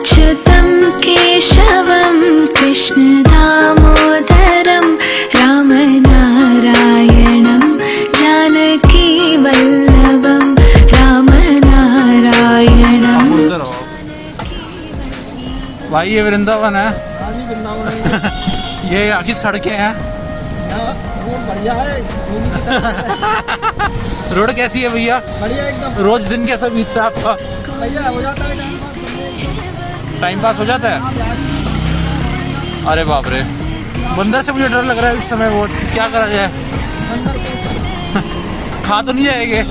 अच्युतं केशवं कृष्ण दामोदरं रामनारायणं जानकी वल्लभं रामनारायणं। भाई ये वृंदावन है। ये आखिर सड़कें हैं। बढ़िया है। रोड कैसी है भैया? बढ़िया एकदम। रोज दिन कैसा बीतता है आपका? भैया हो जाता है टाइम पास हो जाता है। अरे बाप रे, बंदर से मुझे डर लग रहा है इस समय बहुत। क्या करा जाए? खा तो नहीं जाएंगे?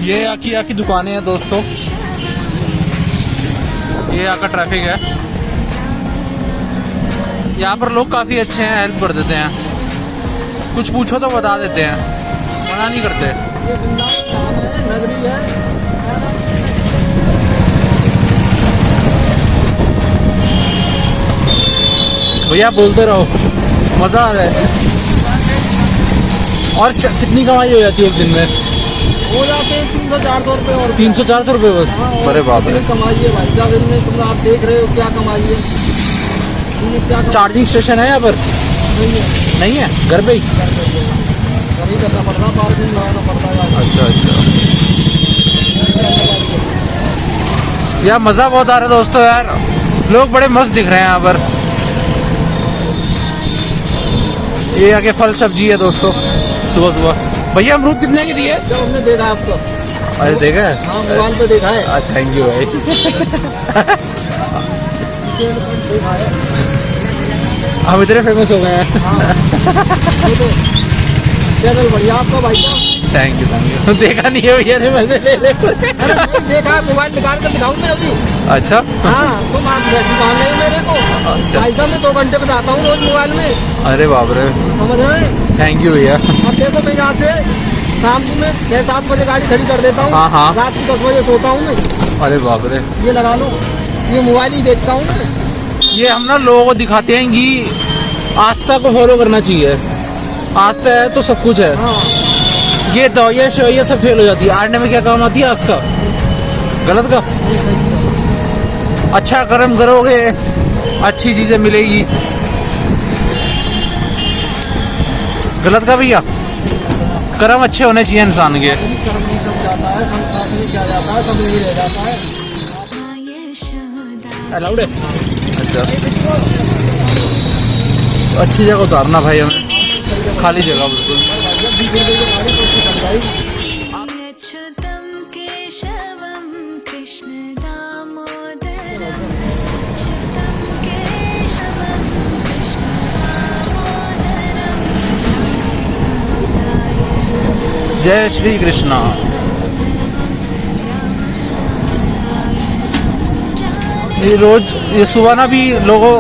ये आकी दुकानें हैं दोस्तों। ये यहाँ का ट्रैफिक है। यहाँ पर लोग काफी अच्छे हैं, हेल्प कर देते हैं। कुछ पूछो तो बता देते हैं, मना नहीं करते। नगरी है। भैया बोलते रहो, मजा आ रहा है। और कितनी कमाई हो जाती है एक दिन में? हो जाते हैं 300-400 रुपये। और 300-400 रुपये बस? अरे बाप रे, कमाई है भाई साहब इनमें। तुम आप देख रहे हो क्या कमाई है। चार्जिंग स्टेशन है यहाँ पर? नहीं है, घर पे ही नहीं करना पड़ता, पार्किंग लगाना पड़ता है। अच्छा अच्छा। यार मज़ा बहुत आ रहा है दोस्तों। यार लोग बड़े मस्त दिख रहे हैं यहाँ पर। ये आगे फल सब्जी है दोस्तों सुबह सुबह। भैया अमरूद कितने के दिए? जब हमने देखा आपको। अरे देखा है? हाँ मोबाइल पे देखा है। थैंक यू भाई। हम इतने फेमस हो गए हैं। चैनल बढ़िया आपका भाई साहब। थैंक यू देखा नहीं है भैया ने, मैंने ले ले। देखा है, मोबाइल निकाल कर दिखाऊं मैं अभी। अच्छा हाँ तुम आप जैसी मान रहे हो मेरे को। अच्छा। भाई साहब मैं 2 घंटे बताता हूँ रोज मोबाइल में। अरे बाप रे, समझ रहे हैं? थैंक यू भैया। अब देखो मैं यहाँ से शाम को मैं 6-7 बजे गाड़ी खड़ी कर देता हूँ। हाँ, हाँ। रात को 10 बजे सोता हूँ मैं। अरे बाप रे, ये लगा लो, ये मोबाइल ही देखता हूँ मैं। ये हम ना लोगों को दिखाते हैं कि आस्था को फॉलो करना चाहिए। आस्था है तो सब कुछ है। हाँ ये दवाइयाँ शवाइयाँ सब फेल हो जाती है। आरने में क्या काम आती है? आस्था। गलत का? अच्छा कर्म करोगे अच्छी चीजें मिलेगी। गलत का भैया? कर्म अच्छे होने चाहिए इंसान के। कर्म नहीं सब जाता है, संसार नहीं क्या जाता है, सब यही रह जाता है। अलाउड है? अच्छा, अच्छी जगह उतारना भाई हमें, खाली जगह बिल्कुल। अच्युतं केशवं कृष्ण दामोदरं अच्युतं केशवं कृष्ण दामोदरं। जय श्री कृष्णा। ये रोज ये सुबह ना भी लोगों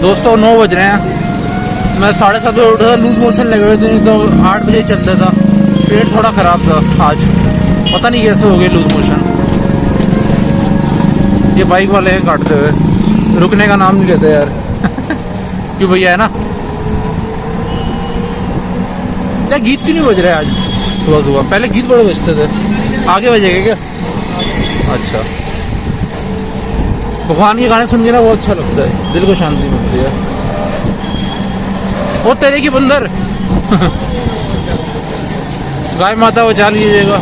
दोस्तों 9 बज रहे हैं, मैं 7:30 बजे उठा था। लूज मोशन लगे हुए थे तो 8 बजे चलता था। पेट थोड़ा ख़राब था आज, पता नहीं कैसे हो गए लूज मोशन। ये बाइक वाले हैं काटते हुए, रुकने का नाम नहीं लेते यार। क्यों भैया है ना? क्या गीत क्यों नहीं बज रहे आज सुबह सुबह? पहले गीत बड़े बजते थे, आगे बजेगा क्या? अच्छा, भगवान के गाने सुन के ना बहुत अच्छा लगता है, दिल को शांति मिलती है। वो तेरे की बंदर। गाय माता बचा लीजिएगा।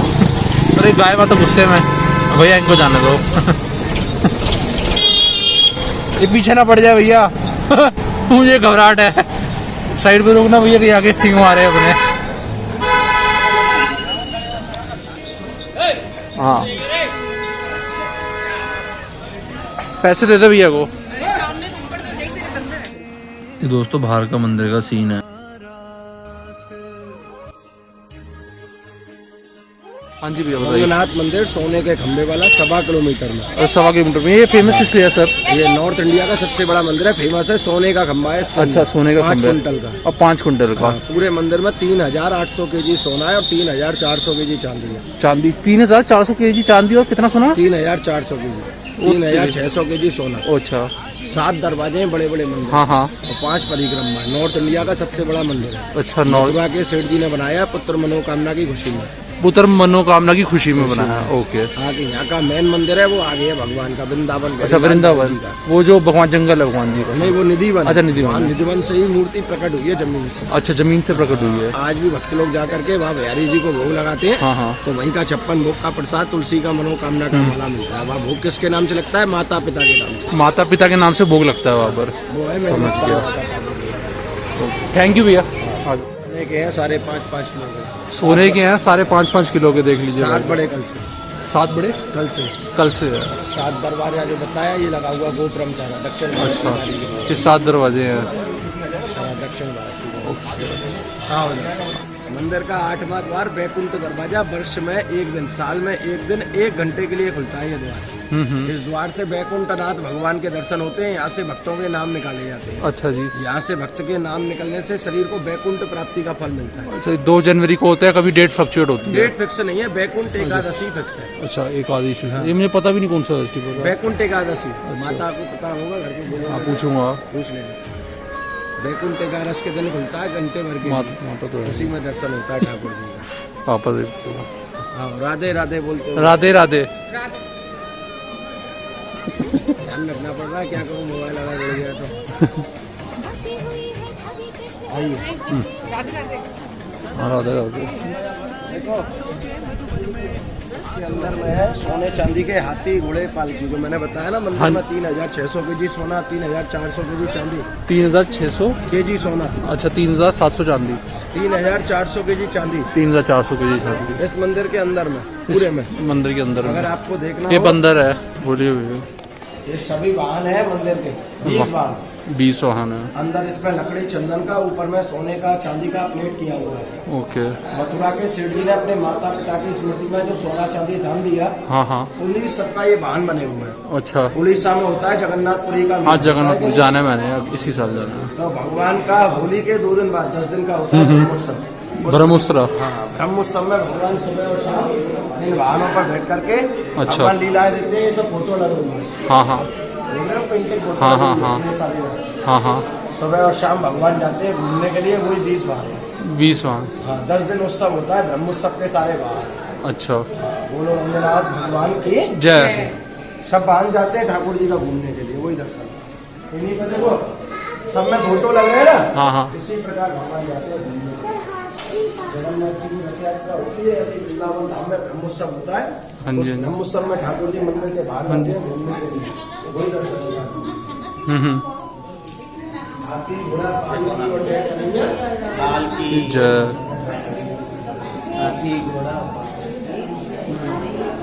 अरे गाय माता गुस्से में, भैया इनको जाने दो। ये पीछे ना पड़ जाए भैया। मुझे घबराहट है। साइड पे रोकना भैया कि आगे सिंह मारे अपने। हाँ पैसे दे दो भैया को। ये दोस्तों बाहर का मंदिर का सीन है। हाँ जी भैया बताइए। रंगनाथ मंदिर सोने के खंबे वाला 1.25 किलोमीटर में। और 1.25 किलोमीटर में। ये फेमस इसलिए है सर? ये नॉर्थ इंडिया का सबसे बड़ा मंदिर है, फेमस है। सोने का खंबा है। अच्छा, सोने का 5 खंबा। कुंटल का। और 5 कुंटल का। पूरे मंदिर में 3800 केजी सोना है और 3400 केजी चांदी है। चांदी 3400 केजी चांदी और कितना सोना? 3400 केजी। 3600 केजी सोना। अच्छा, 7 दरवाजे हैं, बड़े बड़े मंदिर हाँ हाँ। और 5 परिक्रमा है। नॉर्थ इंडिया का सबसे बड़ा मंदिर है। अच्छा, नौ मथुरा के सेठ जी ने बनाया पुत्र मनोकामना की खुशी में। पुत्र मनोकामना की खुशी में बनाया। ओके। आगे यहाँ का मेन मंदिर है वो आगे है भगवान का वृंदावन। अच्छा, वृंदावन, वो जो भगवान जंगल है भगवान जी का। नहीं, वो निधिवन। अच्छा, निधिवन। वहाँ निधिवन से ही मूर्ति प्रकट हुई है जमीन से। अच्छा, जमीन से प्रकट हुई है। आज भी भक्त लोग जा करके वहाँ बिहारी जी को भोग लगाते हैं। हाँ हाँ। तो वहीं का 56 भोग का प्रसाद, तुलसी का मनोकामना का माला मिलता है। वहाँ भोग किसके नाम से लगता है? माता पिता के नाम से। माता पिता के नाम से भोग लगता है वहाँ पर। वो है समझ गया। थैंक यू भैया। के हैं 5.5 किलो के। सोने के हैं 5.5 किलो के, देख लीजिए। 7 बड़े कल से। 7 बड़े कल से कल से है। 7 दरबार जो बताया, ये लगा हुआ गोपुरम सारा दक्षिण भारत अच्छा, की गाड़ी के लिए। ये 7 दरवाजे हैं। सारा दक्षिण भारत की। हाँ, मंदिर का 8वां द्वार बैकुंठ दरवाजा वर्ष में 1 दिन, साल में 1 दिन 1 घंटे के लिए खुलता है ये द्वार। इस द्वार से बैकुंठनाथ भगवान के दर्शन होते हैं। यहाँ से भक्तों के नाम निकाले जाते हैं। अच्छा जी। यहाँ से भक्त के नाम निकलने से शरीर को बैकुंठ प्राप्ति का फल मिलता है। अच्छा, 2 जनवरी को होता है, कभी डेट फ्लक्चुएट होती है? डेट फिक्स नहीं है, बैकुंठ एकादशी फिक्स है। अच्छा, एकादशी। ये मुझे पता भी नहीं कौन सा फेस्टिवल है। बैकुंठ एकादशी माता को पता होगा, घर पे बोलो, पूछूंगा, पूछ लेना। बैकुंठ एकादश के दिन खुलता है, घंटे भर के माता तो है। उसी में दर्शन होता है ठाकुर जी का। पापा दे। हाँ, राधे राधे बोलते हो। राधे राधे। ध्यान रखना पड़ रहा है, क्या करूँ, मोबाइल अगर उड़ गया तो। आइए। हाँ, राधे राधे। देखो, इसके अंदर में है सोने चांदी के हाथी घोड़े पालकी, जो मैंने बताया ना मंदिर में 3600 केजी सोना, 3400 केजी चांदी। 3600 केजी सोना। अच्छा, 3700 चांदी। 3400 केजी चांदी। 3400 के जी चांदी इस मंदिर के अंदर में, पूरे में, मंदिर के अंदर। अगर आपको देखना ये हो, बंदर है, बोलिए भैया। ये सभी वाहन है मंदिर के, 20 वाहन। 20 वाहन है। अंदर इसमें लकड़ी चंदन का, ऊपर में सोने का चांदी का प्लेट किया हुआ है। ओके। मथुरा के सेठ जी ने अपने माता पिता की स्मृति में जो सोना चांदी दान दिया, हाँ हाँ। उन्हीं सबका ये वाहन बने हुए हैं। अच्छा। उड़ीसा में होता है जगन्नाथपुरी का। हाँ, जगन्नाथपुर जाना है मैंने, अब इसी साल जाना है। तो भगवान का होली के 2 दिन बाद 10 दिन का होता है ब्रह्मोत्सव। ब्रह्मोत्सव। हाँ, ब्रह्मोत्सव में भगवान सुबह और शाम इन वाहनों पर बैठ करके अच्छा। भगवान लीलाएं देते हैं। ये सब फोटो लगे हुए हैं, हाँ हाँ देख रहे हो, पेंटिंग फोटो हाँ, लगी हाँ, हुई है, ये सारी बात। हाँ हाँ। सुबह और शाम भगवान जाते हैं घूमने के लिए, वही 20 वाहन है। 20 वाहन। हाँ, 10 दिन उत्सव होता है, ब्रह्मोत्सव के सारे वाहन। अच्छा। बोलो रंगनाथ भगवान की जय। सब वाहन जाते हैं ठाकुर जी का घूमने के लिए, वही दर्शन। इन्हीं पे देखो सब में फोटो लग रहे हैं ना। हाँ हाँ। इसी प्रकार भगवान जाते हैं घूमने के लिए। जगन्नाथ जी की रथ यात्रा होती है, ऐसी वृंदावन धाम में ब्रह्मोत्सव होता है। हाँ जी, उस हाँ जी। ब्रह्मोत्सव में ठाकुर जी मंदिर के बाहर जाते हैं घूमने के लिए, वही दर्शन होता है। हाथी घोड़ा पालकी और जय कन्हैया लाल की जय। हाथी घोड़ा।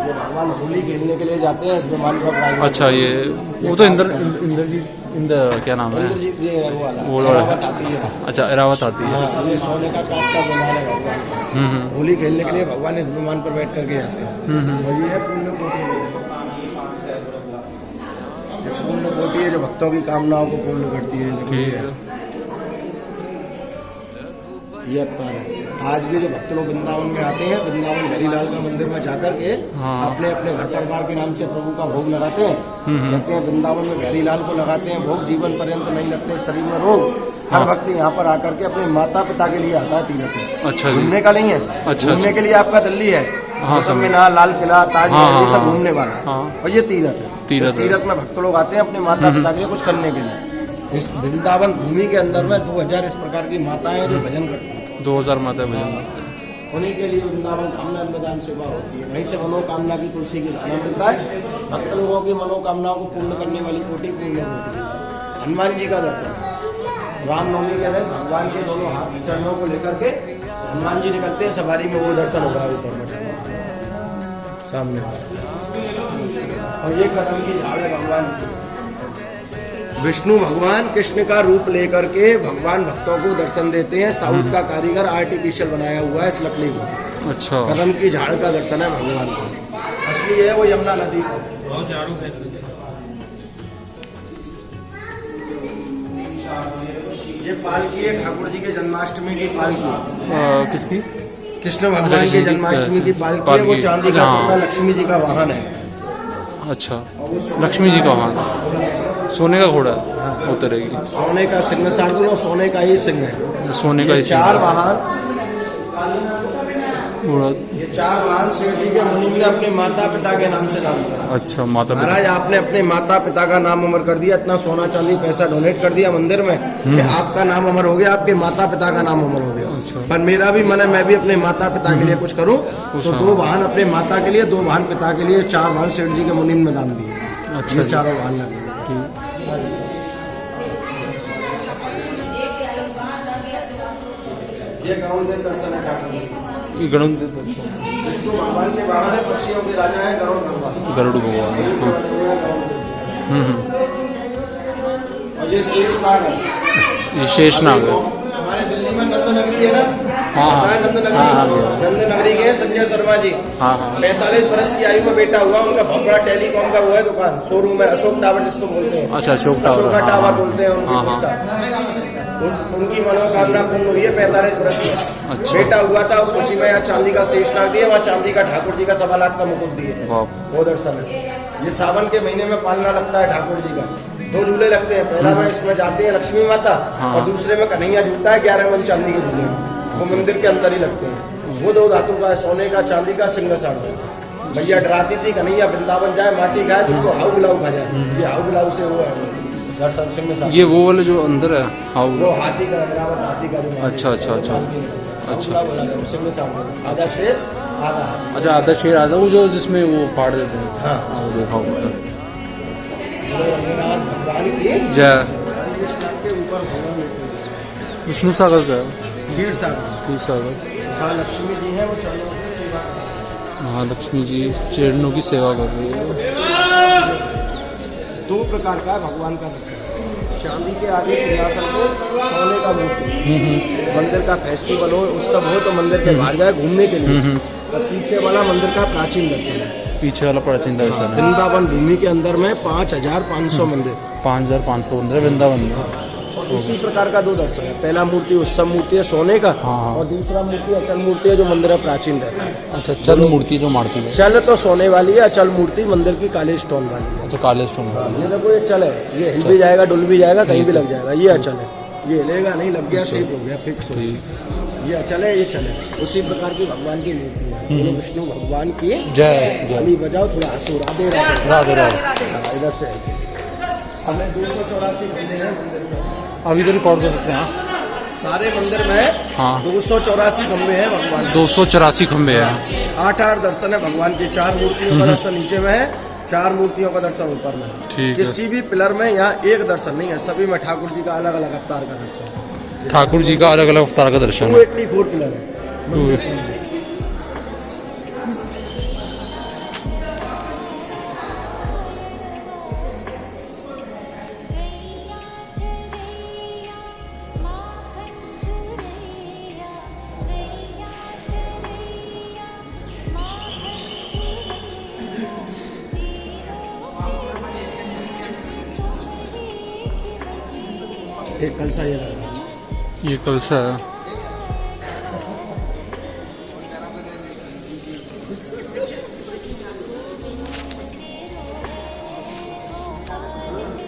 ये भगवान होली खेलने के लिए जाते हैं इस विमान पर प्राइवेट। अच्छा, ये वो तो इंद्र क्या नाम है? इंद्रजीत, ये वो वाला एरावत आती है। अच्छा, एरावत आती है। हाँ, ये सोने का कांच का विमान है भगवान का। होली खेलने के लिए भगवान इस विमान पर बैठ करके जाते हैं। और ये है पुण्य कोटि। ये पुण्य कोटि है जो भक्तों की कामनाओं को पूर्ण करती है। ठीक है। ये अवतार है। आज भी जो भक्त लोग वृंदावन में आते हैं, वृंदावन हरिलाल का मंदिर में जाकर के अपने अपने घर परिवार के नाम से प्रभु का भोग लगाते हैं। कहते हैं वृंदावन में हरिलाल को लगाते हैं भोग, जीवन पर्यंत नहीं लगते शरीर में रोग। हर भक्त यहाँ पर आकर के अपने माता पिता के लिए आता है तीर्थ में। अच्छा जी। घूमने का नहीं है। अच्छा, घूमने के लिए आपका दिल्ली है, हाँ, सब मीनार, लाल किला, ताजमहल, ये सब हाँ, घूमने वाला है। हाँ। और ये तीर्थ है। तीर्थ इस तीर्थ में भक्त लोग आते हैं अपने माता पिता के लिए कुछ करने के लिए। इस वृंदावन भूमि के अंदर में 2000 इस प्रकार की माताएं हैं जो भजन करती हैं। 2000 माता भजन। उन्हीं के लिए वृंदावन धाम में अन्नदान सेवा होती है। वहीं से मनोकामना की तुलसी की दाना मिलता है। भक्त लोगों की मनोकामनाओं को पूर्ण करने वाली कोटि पूर्ण होती है। हनुमान जी का दर्शन, रामनवमी के दिन भगवान के दोनों हाथ चरणों को लेकर के हनुमान जी निकलते हैं सवारी में, वो दर्शन होगा ऊपर में सामने। और ये कदम की झाड़ है भगवान की। विष्णु भगवान कृष्ण का रूप लेकर के भगवान भक्तों को दर्शन देते हैं। साउथ का कारीगर आर्टिफिशियल बनाया हुआ है इस लकड़ी को। अच्छा। कदम की झाड़ का दर्शन है भगवान को। असली है वो यमुना नदी को। ये पालकी है ठाकुर जी के जन्माष्टमी की पालकी। किसकी? कृष्ण भगवान की जन्माष्टमी की पालकी है। वो चांदी का टुकड़ा लक्ष्मी जी का वाहन है। अच्छा, लक्ष्मी जी का वाहन। सोने का घोड़ा है वो तरह सोने का सिंह शार्दुल और सोने का ही सिंह है। की सोने का ये ही चार वाहन घोड़ा। ये चार वाहन शिव जी के मुनि ने अपने माता पिता के नाम से नाम दिया। अच्छा माता पिता। महाराज आपने अपने माता पिता का नाम अमर कर दिया, इतना सोना चांदी पैसा डोनेट कर दिया मंदिर में कि आपका नाम अमर हो गया, आपके माता पिता का नाम अमर हो गया। अच्छा। पर मेरा भी मन है मैं भी अपने माता पिता के लिए कुछ करूं, तो 2 वाहन अपने माता के लिए, 2 वाहन पिता के लिए, 4 वाहन सेठ जी के मुनि में दान दिए। अच्छा ये जी। 4 वाहन लगे। ये गरुड़ देव दर्शन है ठाकुर जी। ये गरुड़ विष्णु भगवान के वाहन है, पक्षियों के राजा है गरुड़ भगवान। गरुड़ भगवान। और ये शेषनाग है। ये शेषनाग है। हमारे दिल्ली में नंद नगरी है ना, हाँ, हाँ। पता है नंद नगरी? नंद नगरी के संजय शर्मा जी, हाँ हाँ 45 वर्ष की आयु में बेटा हुआ उनका, बहुत बड़ा टेलीकॉम का वो है दुकान, शोरूम है, अशोक टावर जिसको बोलते हैं। अच्छा अशोक अशोका टावर। टावर बोलते हैं उनकी हाँ, हाँ। उसका। उनकी मनोकामना पूर्ण हुई है 45 वर्ष में। अच्छा। बेटा हुआ था उस खुशी में यहाँ चांदी का शेषनाग दिए, वहाँ चांदी का ठाकुर जी का 1.25 लाख का मुकुट दिए। वाह। वो दर्शन है। ये सावन के महीने में पालना लगता है ठाकुर जी का। 2 झूले लगते हैं, पहला में इसमें जाती है लक्ष्मी माता, हाँ। और दूसरे में कन्हैया झूलता है 11 मन चांदी के झूले, वो मंदिर के अंदर ही लगते हैं। वो 2 धातु का है, सोने का चांदी का सिंह साड़। भैया डराती थी कन्हैया वृंदावन जाए माटी खाए तो उसको हाउ बिलाऊ खा जाए, ये हाउ बिलाऊ से वो है दर्शन सिंह साड़। ये वो वाले जो अंदर है हाँ वो हाथी का हैदराबाद हाथी का जो अच्छा अच्छा अच्छा अच्छा सिंह साड़ आधा शेर आधा हाथी। अच्छा आधा शेर आधा वो जो जिसमें वो फाड़ देते हैं। हाँ। वो देखा हुआ है। रंगनाथ भगवान की जय के ऊपर भगवान बैठे विष्णु सागर का है। हैं। क्षीर सागर। क्षीर सागर। हाँ लक्ष्मी जी है वो चरणों की सेवा करते हैं। महालक्ष्मी जी चरणों की सेवा कर रही है। 2 प्रकार का है भगवान का दर्शन। चांदी के आगे सिंहासन पे सोने का मूर्ति। मंदिर का फेस्टिवल हो, उत्सव हो तो मंदिर के बाहर जाए घूमने के लिए। और पीछे वाला मंदिर का प्राचीन दर्शन है। पीछे वाला प्राचीन दर्शन है। वृंदावन भूमि के अंदर में 5500 मंदिर। 5515 वृंदावन में। और उसी प्रकार का 2 दर्शन है। पहला मूर्ति उत्सव मूर्ति है सोने का, हाँ। और दूसरा मूर्ति अचल मूर्ति है जो मंदिर में प्राचीन रहता है। अच्छा चल मूर्ति जो मारती है। चल तो सोने वाली है, अचल मूर्ति मंदिर की काले स्टोन वाली है। अच्छा काले स्टोन। ये देखो ये चल है, ये हिल भी जाएगा डुल भी जाएगा कहीं भी लग जाएगा। ये अचल है, ये हिलेगा नहीं, लग गया सेफ हो गया फिक्स हो गया। ये अचल है, ये चल है। उसी प्रकार की भगवान की मूर्ति है। बोलो विष्णु भगवान की जय जय। ताली बजाओ, थोड़ा हंसो, राधे राधे। राधे राधे। हाँ, इधर से हमें 284 खंभे हैं मंदिर में। अभी तो रिकॉर्ड कर सकते हैं। सारे मंदिर में हाँ। 284 खंभे हैं भगवान के। 284 खंबे हैं। 8 दर्शन है भगवान के। 4 मूर्तियों का दर्शन नीचे में है, 4 मूर्तियों का दर्शन ऊपर में है। ठीक है। किसी भी पिलर में यहाँ एक दर्शन नहीं है, सभी में ठाकुर जी का अलग अलग अवतार का दर्शन है। ठाकुर जी का अलग अलग अवतार का दर्शन है। 284 पिलर है। एक कलसा ये लगा है। ये कलसा है।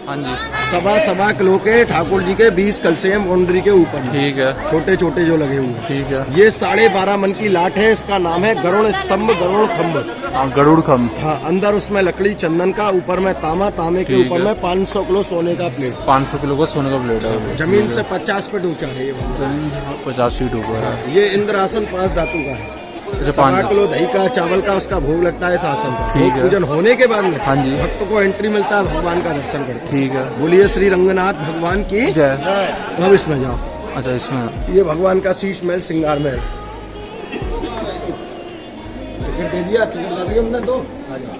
हाँ जी 1.25 किलो के ठाकुर जी के 20 कलसे हैं बाउंड्री के ऊपर में। ठीक है छोटे छोटे जो लगे हुए हैं। ठीक है। ये 12.5 मन की लाट है। इसका नाम है गरुड़ स्तंभ, गरुड़ खम्भ। हाँ गरुड़ खम्भ। हाँ, अंदर उसमें लकड़ी चंदन का, ऊपर में तामा, तामे के ठीक ऊपर है। में 500 किलो सोने का प्लेट। 500 किलो का सोने का प्लेट है। जमीन से 50 फीट ऊंचा है ये। जमीन से 50 फीट ऊपर है। ये इंद्रासन 5 धातु का है। अच्छा 1.25 5 किलो दही का, चावल का उसका भोग लगता है इस आसन पर। ठीक भोग है। पूजन होने के बाद में हाँ जी। भक्त को एंट्री मिलता है, भगवान का दर्शन करते हैं। ठीक है। बोलिए श्री रंगनाथ भगवान की जय। अब इसमें जाओ। अच्छा इसमें ये भगवान का शीश महल, श्रृंगार महल। टिकट दे दिया, टिकट ला दिया हमने 2। आ जाओ।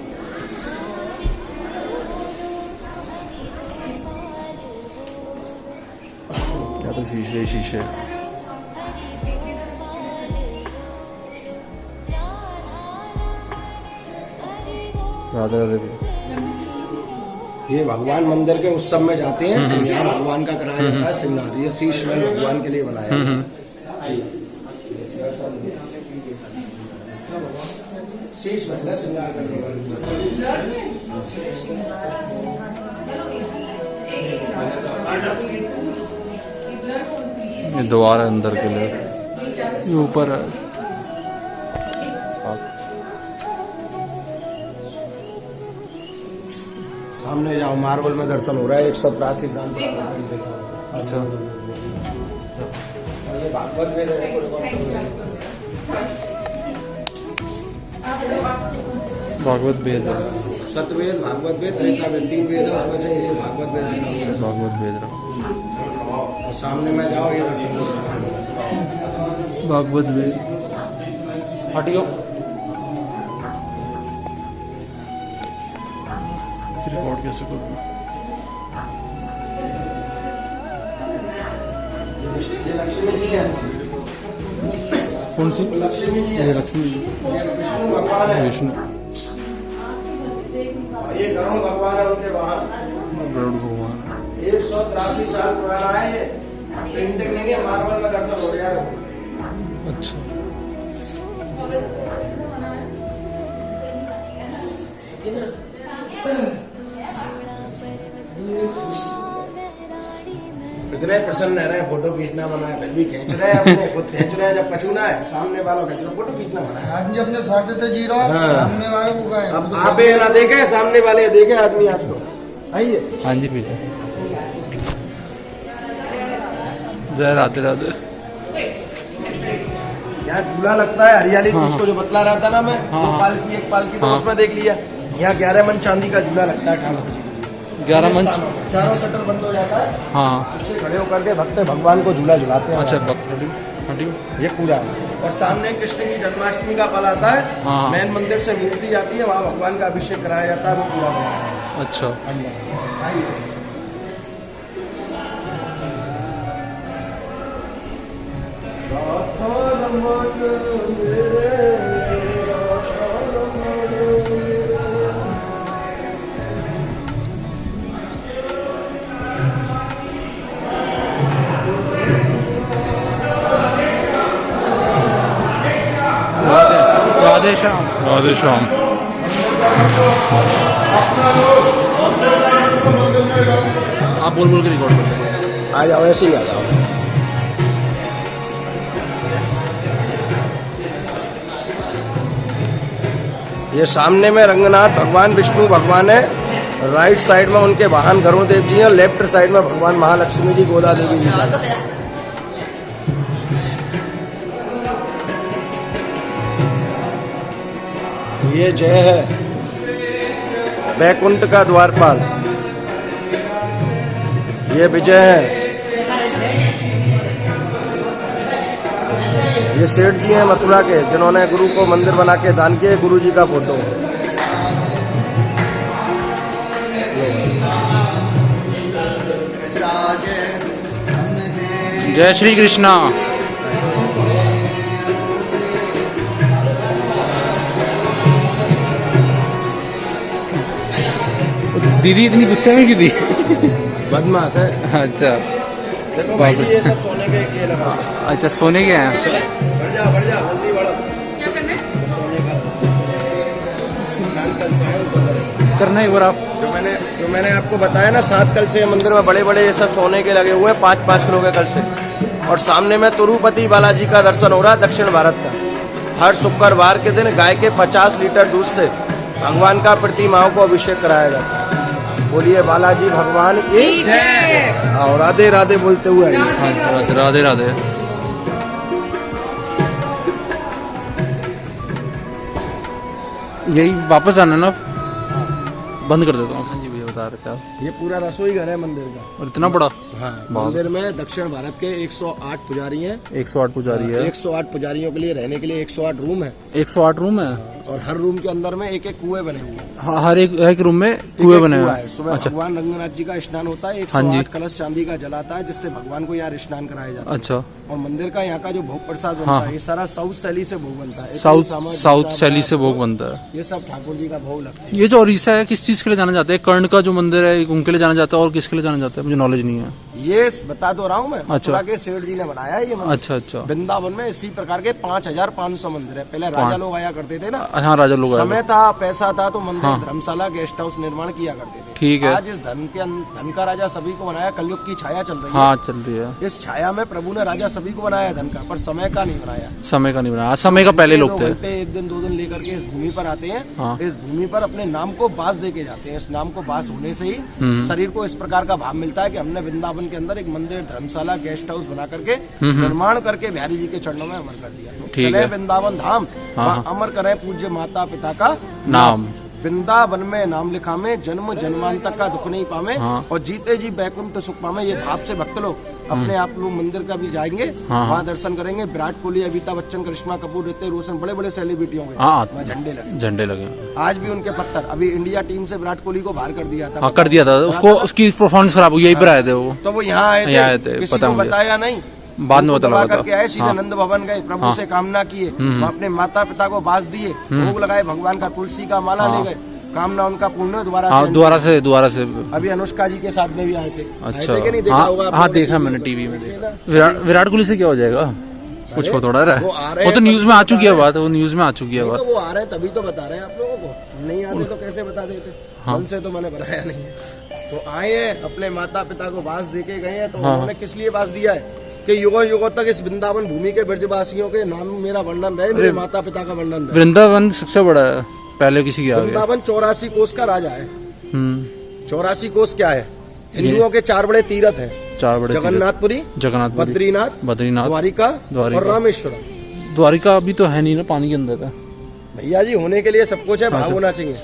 क्या तो शीशे शीशे। राधे राधे। ये भगवान मंदिर के उत्सव में जाते हैं तो यहाँ भगवान का कराया जाता है श्रृंगार। ये शीश महल भगवान के लिए बनाया है। शीश महल है श्रृंगार करने वाली। ये द्वार है अंदर के लिए, ये ऊपर है। सामने जाओ, मार्बल में दर्शन हो रहा है 183 साल। अच्छा, और ये भागवत वेद है। भागवत वेद है, सतवेद, भागवत वेद, त्रेता वेद, 3 वेद है, उसमें से ये भागवत वेद है। भागवत वेद है। और सामने में जाओ, ये दर्शन करो। भागवत वेद। हटियो, रिकॉर्ड कैसे करूँ? ये लक्ष्मी जी है। कौन सी? लक्ष्मी जी है। ये लक्ष्मी जी, ये विष्णु भगवान है। विष्णु, ये गरुड़ भगवान है, उनके वहां गरुड़ भगवान। 183 साल पुराना है। ये पेंटिंग नहीं है, मार्बल में दर्शन हो गया है। अच्छा, इतने प्रसन्न रह रहे हैं, फोटो खींचना मना है, फिर भी खींच रहे हैं, अपने खुद खींच रहे हैं। जब कचूना है, सामने वालों खींच रहे, फोटो खींचना मना है। आदमी अपने स्वार्थ पे जी रहा है, हाँ। सामने वाले को का है। अब आप ये ना देखे, सामने वाले देखे आदमी आपको। आइए, हाँ जी भैया, जय राधे राधे। यहाँ झूला लगता है, हरियाली हाँ, तीज को जो बतला रहा था ना मैं, हाँ, दो हाँ। पालकी एक पालकी, तो हाँ। उसमें देख लिया। यहाँ 11 मन चांदी का झूला लगता है ठाकुर जी। 11 मंच। चारों शटर बंद हो जाता है, हाँ, उससे खड़े होकर के भक्त भगवान को झूला झुलाते हैं। अच्छा, भक्त हटियो, हटियो। ये पूरा है। और सामने कृष्ण की जन्माष्टमी का पल आता है। हाँ। मेन मंदिर से मूर्ति जाती है, वहाँ भगवान का अभिषेक कराया जाता है, वो पूरा बना है। अच्छा, आइए। राधे श्याम, राधे श्याम। आप बोल बोल के रिकॉर्ड करते आ जाओ, ऐसे ही आ जाओ। ये सामने में रंगनाथ भगवान विष्णु भगवान है। राइट साइड में उनके वाहन गरुड़ देव जी हैं, और लेफ्ट साइड में भगवान महालक्ष्मी जी, गोदा देवी जी का दर्शन। ये जय है वैकुंठ का द्वारपाल, ये विजय है। ये सेठ जी हैं मथुरा के, जिन्होंने गुरु को मंदिर बना के दान किए। गुरु जी का फोटो। जय श्री कृष्णा। दीदी इतनी गुस्से में क्यों थी? बदमाश है। अच्छा, देखो भाई जी, ये सब सोने के ये लगा। अच्छा, सोने के हैं। बढ़ जा जल्दी बढ़ो। क्या करना है? सोने का सात कल से है ऊपर। करना है एक बार आप। जो मैंने आपको बताया ना, 7 कल से मंदिर में बड़े बड़े ये सब सोने के लगे हुए हैं, 5-5 किलो के कल से। और सामने में तिरुपति बालाजी का दर्शन हो रहा है, दक्षिण भारत का। हर शुक्रवार के दिन गाय के 50 लीटर दूध से भगवान का प्रतिमाओं को अभिषेक कराया जाता है। बोलिए बालाजी भगवान की जय। और राधे राधे बोलते हुए आइए। हाँ, राधे राधे। यही वापस आना ना, बंद कर देता हूँ। हाँ जी भैया, बता रहे थे आप। ये पूरा रसोई घर है मंदिर का। और इतना बड़ा? हाँ, मंदिर में दक्षिण भारत के 108 पुजारी हैं। 108 पुजारी है। 108 पुजारियों के लिए रहने के लिए 108 रूम है। 108 रूम है, और हर रूम के अंदर में एक एक कुएं बने हुए हैं। हाँ, हर एक रूम में कुएं बने हुए हैं। सुबह अच्छा, भगवान रंगनाथ जी का स्नान होता है। हाँ जी। 108 कलश चांदी का जलाता है, जिससे भगवान को यहाँ स्नान कराया जाता है। अच्छा। और मंदिर का यहाँ का जो भोग प्रसाद बनता हाँ। है, ये सारा साउथ शैली से भोग बनता है। साउथ शैली से भोग बनता है। ये सब ठाकुर जी का भोग लगता है। ये जो उड़ीसा है, किस चीज के लिए जाना जाता है? कर्ण का जो मंदिर है, उनके लिए जाना जाता है, और किसके लिए जाना जाता है? मुझे नॉलेज नहीं है। ये बता तो रहा हूँ मैं। अच्छा। मथुरा के सेठ जी ने बनाया है ये मंदिर। अच्छा अच्छा। वृंदावन में इसी प्रकार के 5500 मंदिर है। पहले राजा लोग आया करते थे ना, हाँ, राजा लोग आए। समय था, पैसा था, तो मंदिर हाँ। धर्मशाला गेस्ट हाउस निर्माण किया करते थे। ठीक है। आज इस धन का राजा सभी को बनाया, कलयुग की छाया चल रही है। हाँ चल रही है, इस छाया में प्रभु ने राजा सभी को बनाया धन का, पर समय का नहीं बनाया। समय का नहीं बनाया, समय का पहले लोग थे। एक दिन 2 दिन लेकर के इस भूमि पर आते हैं। हाँ। इस भूमि पर अपने नाम को बास दे के जाते हैं। इस नाम को बास होने से ही शरीर को इस प्रकार का भाव मिलता है कि हमने वृंदावन के अंदर एक मंदिर, धर्मशाला, गेस्ट हाउस बना करके निर्माण करके बिहारी जी के चरणों में अमर कर दिया। तो ठीक चले है। वृंदावन धाम, वहाँ अमर करें पूज्य माता पिता का नाम। वृंदावन में नाम लिखा में, जन्म जन्मांतर का दुख नहीं पावे, हाँ। और जीते जी बैकुंठ सुख पावे। ये भाव से भक्त लोग अपने आप लोग मंदिर का भी जाएंगे, वहाँ दर्शन करेंगे। विराट कोहली, अमिताभ बच्चन, करिश्मा कपूर, ऋतिक रोशन, बड़े बड़े सेलिब्रिटी होंगे, हाँ वहाँ झंडे लगे। झंडे लगे। आज भी उनके पत्थर, अभी इंडिया टीम से विराट कोहली को बाहर कर दिया था। हाँ कर दिया था उसको, उसकी परफॉर्मेंस खराब हुई, यहीं पर आए थे वो। तो वो यहाँ आए थे, किसी पता को मुझे। बताया नहीं, बाद में उनको पता लगा दबा था। करके आए, सीधे नंद भवन गए, प्रभु से कामना किए, वहाँ अपने माता पिता को बास दिए, भोग लगाए भगवान का, तुलसी का माला ले गए, कामना उनका पूर्ण दोबारा हाँ दोबारा से अभी अनुष्का जी के साथ में भी आए थे। अच्छा। आए थे कि नहीं, देखा हाँ होगा आप हाँ लोगों ने देखा TV मैंने, में। टीवी में देखा। विराट कोहली से क्या हो जाएगा, कुछ हो थोड़ा रहा वो आ रहे है, वो तो हैं, न्यूज में आ चुकी है बात, वो न्यूज में आ चुकी है नहीं बात। तो वो आ रहे हैं तभी तो बता रहे हैं आप लोगों को, नहीं आते तो कैसे बता देते। मन से तो मैंने बनाया नहीं है। तो आए हैं, अपने माता पिता को बास दे के गए हैं। तो उन्होंने किस लिए बास दिया है कि युगों युगों तक इस वृंदावन भूमि के ब्रजवासियों के नाम मेरा वर्णन रहे, मेरे माता पिता का वर्णन रहे। वृंदावन सबसे बड़ा है, पहले किसी के आगे। वृंदावन 84 कोस का राजा है। 84 कोस क्या है? हिंदुओं ये- के 4 बड़े तीर्थ हैं, 4 बड़े जगन्नाथपुरी, जगन्नाथपुरी, बद्रीनाथ, बद्रीनाथ, द्वारिका द्वारिका। और रामेश्वरम। द्वारिका अभी तो है नहीं ना, पानी के अंदर है। भैया जी, होने के लिए सब कुछ है, भाव होना चाहिए।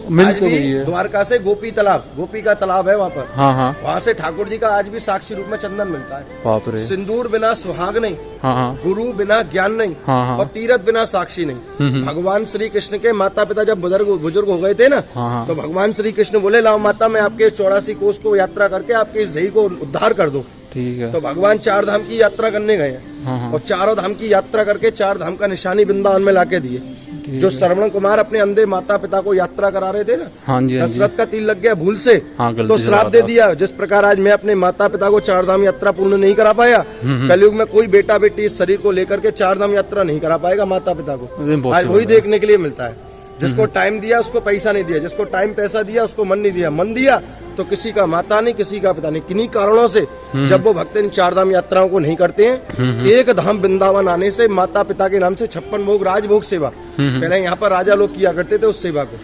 मिल आज तो भी गई है। द्वारका से गोपी तालाब, गोपी का तालाब है वहाँ पर, हाँ हाँ वहाँ से ठाकुर जी का आज भी साक्षी रूप में चंदन मिलता है। बाप रे। सिंदूर बिना सुहाग नहीं, हाँ हाँ गुरु बिना ज्ञान नहीं, हाँ। और तीरथ बिना साक्षी नहीं। भगवान श्री कृष्ण के माता पिता जब बुजुर्ग हो गए थे ना, हाँ। तो भगवान श्री कृष्ण बोले, लाओ माता, मैं आपके 84 कोस को यात्रा करके आपके इस देही को उद्धार कर दूं। ठीक है। तो भगवान 4 धाम की यात्रा करने गए हैं, और 4 धाम की यात्रा करके 4 धाम का निशानी वृंदावन में लाके दिए। जो श्रवण कुमार अपने अंधे माता पिता को यात्रा करा रहे थे ना, हाँ जी हाँ जी। दशरथ का तिल लग गया भूल से, हाँ, गलती तो से श्राप लगा दे था। दिया। जिस प्रकार आज मैं अपने माता पिता को 4 धाम यात्रा पूर्ण नहीं करा पाया, कलयुग में कोई बेटा बेटी इस शरीर को लेकर के 4 धाम यात्रा नहीं करा पाएगा माता पिता को। आज वही देखने के लिए मिलता है। जिसको टाइम दिया उसको पैसा नहीं दिया, जिसको टाइम पैसा दिया उसको मन नहीं दिया। मन दिया तो किसी का माता नहीं, किसी का पिता नहीं। किन्हीं कारणों से जब वो भक्त इन 4 धाम यात्राओं को नहीं करते हैं, एक धाम वृंदावन आने से माता पिता के नाम से 56 भोग, राजभोग सेवा, पहले यहाँ पर राजा लोग किया करते थे उस सेवा को।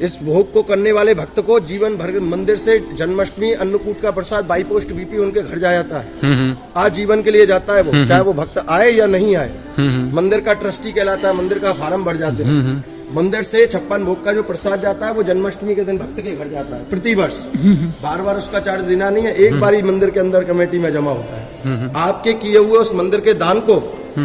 इस भोग को करने वाले भक्त को जीवन भर मंदिर से जन्माष्टमी अन्नकूट का प्रसाद बाई पोस्ट बीपी उनके घर जाया जाता है। आज जीवन के लिए जाता है वो, चाहे वो भक्त आए या नहीं आए। मंदिर का ट्रस्टी कहलाता है, मंदिर का फार्म भर जाते हैं। मंदिर से 56 भोग का जो प्रसाद जाता है वो जन्माष्टमी के दिन भक्त के घर जाता है प्रति वर्ष। बार उसका चार्ज देना नहीं है, एक बार ही मंदिर के अंदर कमेटी में जमा होता है। आपके किए हुए उस मंदिर के दान को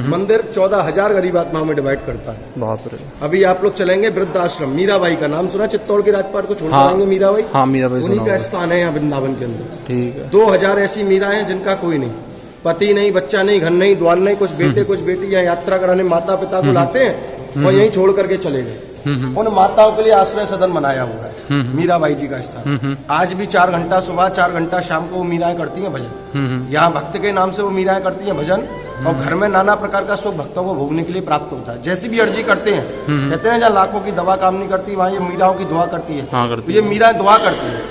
मंदिर 14,000 गरीब आत्माओं में डिवाइड करता है। बाप रे। अभी आप लोग चलेंगे वृद्धाश्रम, मीराबाई का नाम सुना? चित्तौड़ के राजपाट को छोड़ जाएंगे मीराबाई। हाँ मीराबाई उन्हीं सुना का होगा। स्थान है यहाँ वृंदावन के अंदर। ठीक है। 2000 ऐसी मीरा हैं जिनका कोई नहीं, पति नहीं, बच्चा नहीं, घर नहीं, द्वार नहीं, कुछ बेटे कुछ बेटी यहाँ यात्रा कराने माता पिता को लाते हैं और यहीं छोड़ करके चले गए। उन माताओं के लिए आश्रय सदन बनाया हुआ है मीराबाई जी का स्थान। आज भी 4 घंटा सुबह 4 घंटा शाम को वो मीराएं करती हैं भजन। यहाँ भक्त के नाम से वो मीराएं करती हैं भजन, और घर में नाना प्रकार का सुख भक्तों को भोगने के लिए प्राप्त होता है। जैसी भी अर्जी करते हैं, कहते हैं जहाँ लाखों की दवा काम नहीं करती, वहाँ ये मीराओं की दुआ करती है। हाँ, करती तो ये मीरा दुआ करती है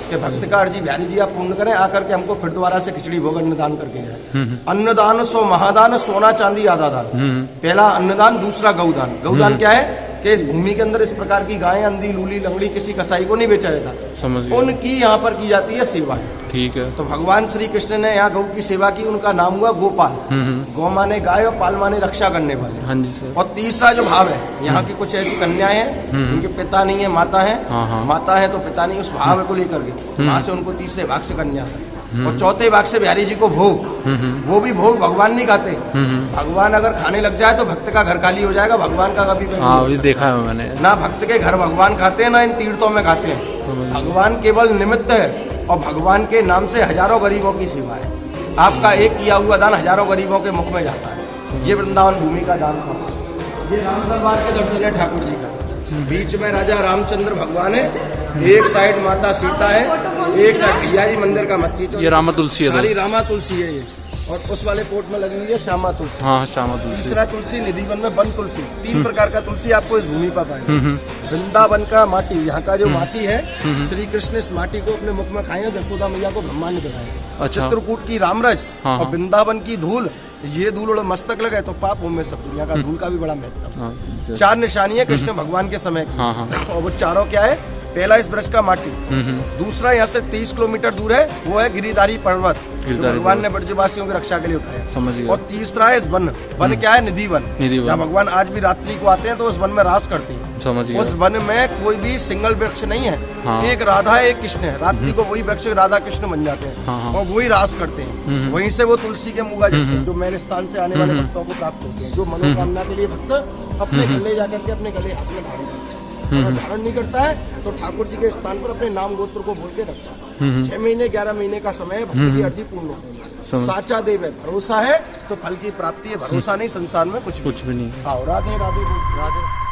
कि भक्त का अर्जी बिहारी जी आप पूर्ण करें, आकर के हमको फिर दोबारा से खिचड़ी भोग अन्नदान करके जाए। अन्नदान सो महादान, सोना चांदी आधा दान। पहला अन्नदान, दूसरा गौदान। गौदान क्या है कि इस भूमि के अंदर इस प्रकार की गायें, अंधी, लूली, लंगड़ी किसी कसाई को नहीं बेचा जाता, समझ गया। उनकी यहाँ पर की जाती है सेवा। ठीक है। तो भगवान श्री कृष्ण ने यहाँ गौ की सेवा की, उनका नाम हुआ गोपाल। गौ माने गाय और पाल माने रक्षा करने वाले। हाँ जी सर। और तीसरा जो भाव है, यहाँ की कुछ ऐसी कन्याएं हैं उनके पिता नहीं है, माता है। हाँ। माता है तो पिता नहीं, उस भाव को लेकर के वहाँ से उनको तीसरे भाग से कन्या है। और चौथे भाग से बिहारी जी को भोग, वो भी भोग भगवान नहीं खाते। भगवान अगर खाने लग जाए तो भक्त का घर खाली हो जाएगा, भगवान का कभी पेट नहीं हाँ भर वही सकता। देखा है मैंने। ना भक्त के घर भगवान खाते हैं, ना इन तीर्थों में खाते हैं। भगवान केवल निमित्त है, और भगवान के नाम से हजारों गरीबों की सेवा है। आपका एक किया हुआ दान हजारों गरीबों के मुख में जाता है। ये वृंदावन भूमि का दान था। ये राम दरबार के दर्शन है ठाकुर जी का। बीच में राजा रामचंद्र भगवान है, एक साइड माता सीता है, एक साइड भैया जी मंदिर का मत खींचो, ये रामा तुलसी है। सारी रामा तुलसी है। ये और उस वाले पोट में लगी हुई है श्यामा तुलसी। हाँ श्यामा तुलसी। तीसरा तुलसी निधिवन में वन तुलसी। 3 प्रकार का तुलसी आपको इस भूमि पर पाएगा। वृंदावन का माटी, यहाँ का जो माटी है, श्री कृष्ण इस माटी को अपने मुख में खाए, जसोदा मैया को ब्रह्मांड दिखाए। अच्छा। चित्रकूट की रामरज हाँ, और वृंदावन की धूल, ये धूल और मस्तक लगे तो पाप उनमें सब। दुनिया का धूल का भी बड़ा महत्व। हाँ, 4 निशानी है कृष्ण भगवान के समय की। हाँ, हाँ। और वो चारों क्या है? पहला इस ब्रज का माटी, दूसरा यहाँ से 30 किलोमीटर दूर है, वो है गिरिधारी पर्वत, जो भगवान ने ब्रजवासियों की रक्षा के लिए उठाया। समझ गया। और तीसरा है इस वन क्या है? निधि वन। जहाँ भगवान आज भी रात्रि को आते हैं तो उस वन में रास करते हैं। समझ गया। उस वन में कोई भी सिंगल वृक्ष नहीं है। हाँ। एक राधा है, एक कृष्ण है। रात्रि को वही वृक्ष राधा कृष्ण बन जाते हैं। हाँ, हाँ। और वही रास करते हैं। वहीं से वो तुलसी के मुगा जाते हैं, जो मेरे स्थान से आने वाले भक्तों को प्राप्त होते हैं। जो मनोकामना के लिए भक्त अपने गले जाकर के अपने गले हाथ में धारण करते हैं। अगर धारण नहीं करता है तो ठाकुर जी के स्थान पर अपने नाम गोत्र को बोल के रखता है। 6 महीने 11 महीने का समय है, भक्ति की अर्जी पूर्ण होती है। साचा देव है, भरोसा है तो फल की प्राप्ति है। भरोसा नहीं, संसार में कुछ भी नहीं। हाँ, राधे राधे।